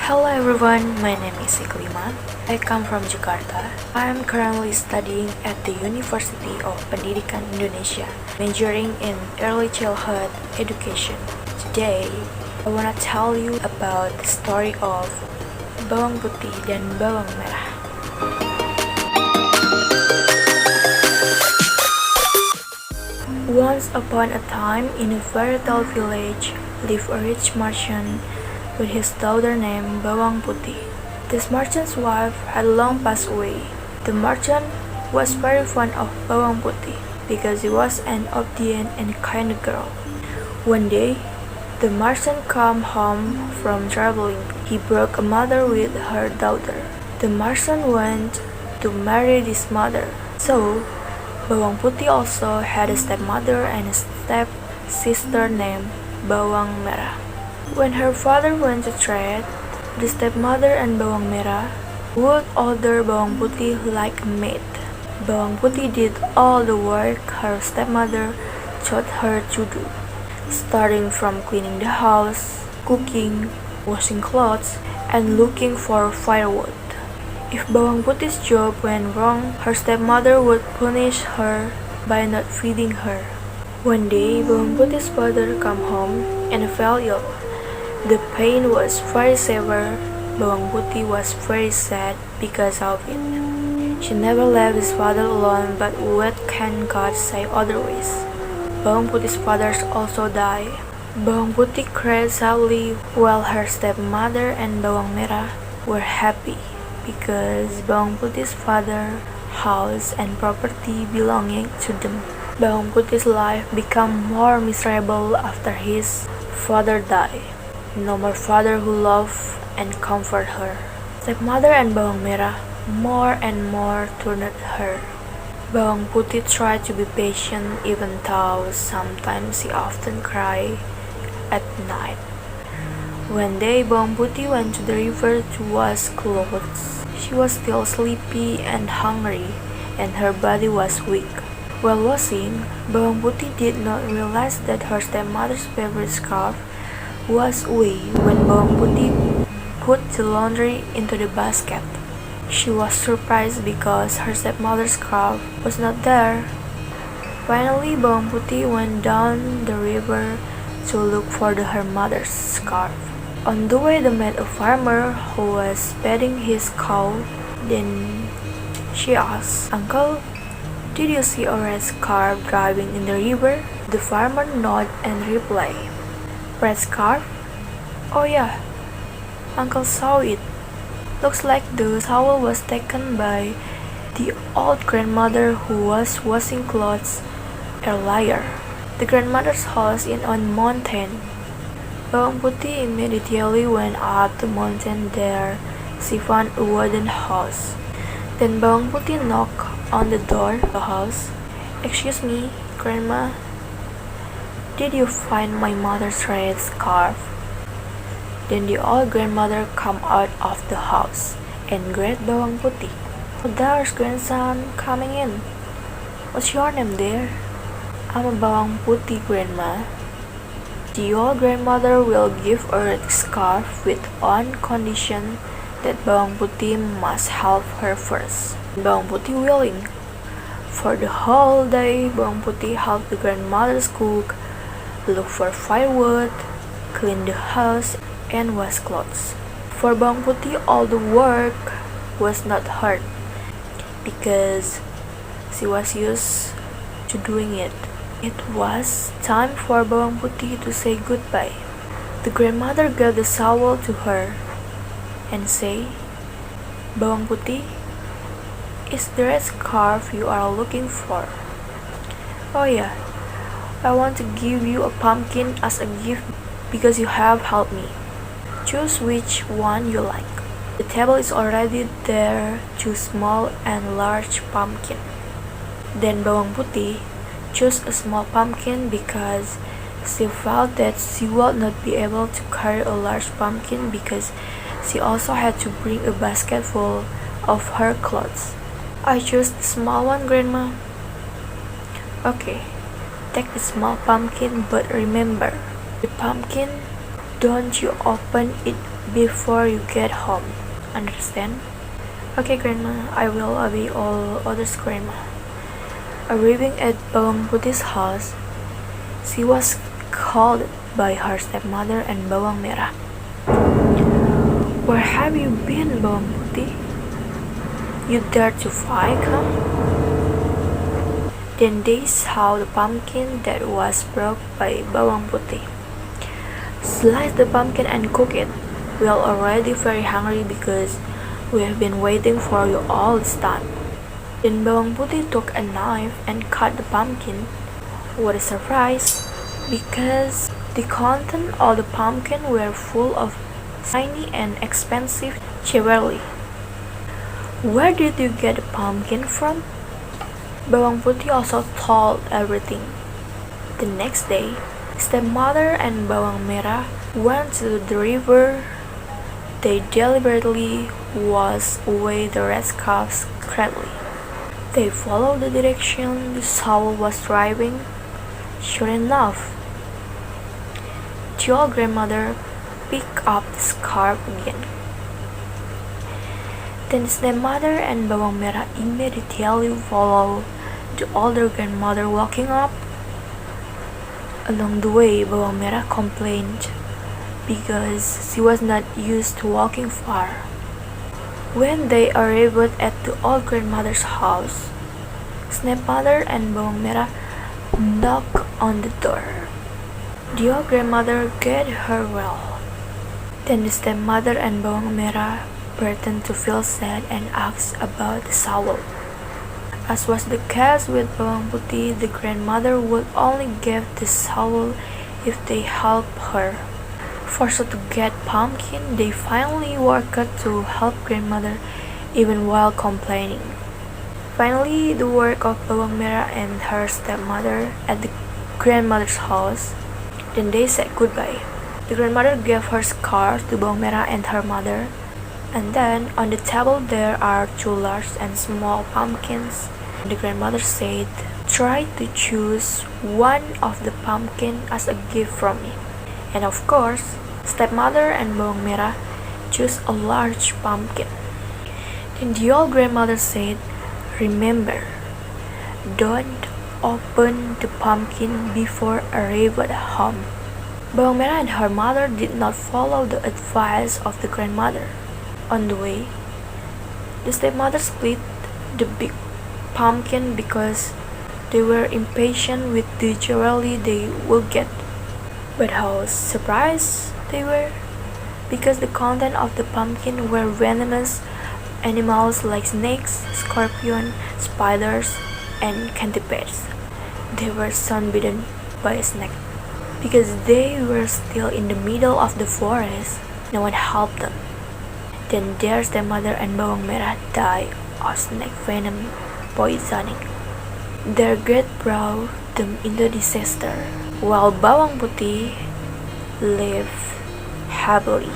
Hello everyone, my name is Iklima. I come from Jakarta. I am currently studying at the University of Pendidikan Indonesia, majoring in early childhood education. Today, I wanna tell you about the story of bawang putih dan bawang merah. Once upon a time, in a very tall village, lived a rich merchant with his daughter named Bawang Putih. This merchant's wife had long passed away. The merchant was very fond of Bawang Putih because he was an obedient and kind girl. One day, the merchant came home from traveling. He broke a mother with her daughter. The merchant went to marry this mother. So, Bawang Putih also had a stepmother and a stepsister named Bawang Merah. When her father went to trade, the stepmother and Bawang Merah would order Bawang Putih like a maid. Bawang Putih did all the work her stepmother taught her to do, starting from cleaning the house, cooking, washing clothes, and looking for firewood. If Bawang Putih's job went wrong, her stepmother would punish her by not feeding her. One day, Bawang Putih's father came home and fell ill. The pain was very severe. Bawang Putih was very sad because of it. She never left his father alone, but what can God say otherwise? Bawang Putih's father also died. Bawang Putih cried sadly while her stepmother and Bawang Merah were happy because Bawang Putih's father, house, and property belonging to them. Bawang Putih's life became more miserable after his father died. No more father who loved and comforted her. Stepmother and Bawang Merah more and more turned her. Bawang Putih tried to be patient even though sometimes he often cried at night. One day, Bawang Putih went to the river to wash clothes. She was still sleepy and hungry, and her body was weak. While washing, Bawang Putih did not realize that her stepmother's favorite scarf was away when Bawang Putih put the laundry into the basket. She was surprised because her stepmother's scarf was not there. Finally, Bawang Putih went down the river to look for her mother's scarf. On the way, they met a farmer who was petting his cow. Then she asked, "Uncle, did you see a red scarf driving in the river?" The farmer nodded and replied, "Red scarf? Oh yeah, Uncle saw it. Looks like the towel was taken by the old grandmother who was washing clothes earlier. The grandmother's house is on a mountain." Bawang Putih immediately went up the mountain. There she found a wooden house. Then Bawang Putih knocked on the door of the house. "Excuse me, Grandma, did you find my mother's red scarf?" Then the old grandmother came out of the house and greeted Bawang Putih. "Oh, there's grandson coming in. What's your name, dear?" "I'm a Bawang Putih, Grandma. The old grandmother will give her the scarf with one condition, that Bawang Putih must help her first." Bawang Putih willing. For the whole day, Bawang Putih helped the grandmother's cook, look for firewood, clean the house, and wash clothes. For Bawang Putih, all the work was not hard because she was used to doing it. It was time for Bawang Putih to say goodbye. The grandmother gave the towel to her and said, "Bawang Putih, is the red scarf you are looking for?" "Oh yeah, I want to give you a pumpkin as a gift because you have helped me. Choose which one you like. The table is already there, choose small and large pumpkin." Then Bawang Putih chose a small pumpkin because she felt that she would not be able to carry a large pumpkin because she also had to bring a basket full of her clothes. "I chose the small one, Grandma." "Okay, take the small pumpkin, but remember, the pumpkin, don't you open it before you get home. Understand? Okay, Grandma, I will obey all others, Grandma. Arriving at Bawang Putih's house, she was called by her stepmother and Bawang Merah. Where have you been, Bawang Putih? You dared to fight, huh? Then they saw the pumpkin that was brought by Bawang Putih. Slice the pumpkin and cook it. We are already very hungry because we have been waiting for you all this time. Then Bawang Putih took a knife and cut the pumpkin. What a surprise! Because the contents of the pumpkin were full of shiny and expensive jewelry. Where did you get the pumpkin from? Bawang Putih also told everything. The next day, stepmother and Bawang Merah went to the river. They deliberately washed away the red scarves carefully. They followed the direction the soul was driving. Sure enough, the old grandmother picked up the scarf again. Then the stepmother and Bawang Merah immediately followed the older grandmother walking up. Along the way, Bawang Merah complained because she was not used to walking far. When they arrived at the old grandmother's house, stepmother and Bawang Merah knocked on the door. The old grandmother greeted her well. Then the stepmother and Bawang Merah pretended to feel sad and asked about the soul. As was the case with Bawang Putih, the grandmother would only give the soul if they helped her. Forced to get pumpkin, they finally worked to help grandmother even while complaining. Finally, the work of Bawang Merah and her stepmother at the grandmother's house. Then they said goodbye. The grandmother gave her scarf to Bawang Merah and her mother. And then on the table there are two large and small pumpkins. The grandmother said, "Try to choose one of the pumpkin as a gift from me." And of course, stepmother and Bawang Merah chose a large pumpkin. Then the old grandmother said, "Remember, don't open the pumpkin before arriving at home." Bawang Merah and her mother did not follow the advice of the grandmother. On the way, the stepmother split the big pumpkin because they were impatient with the jewelry they would get. But how surprised they were, because the content of the pumpkin were venomous animals like snakes, scorpions, spiders, and centipedes. They were sunbitten by a snake. Because they were still in the middle of the forest, no one helped them. Then their stepmother and Bawang Merah died of snake venom poisoning. Their great brought them into disaster, while Bawang Putih lived happily.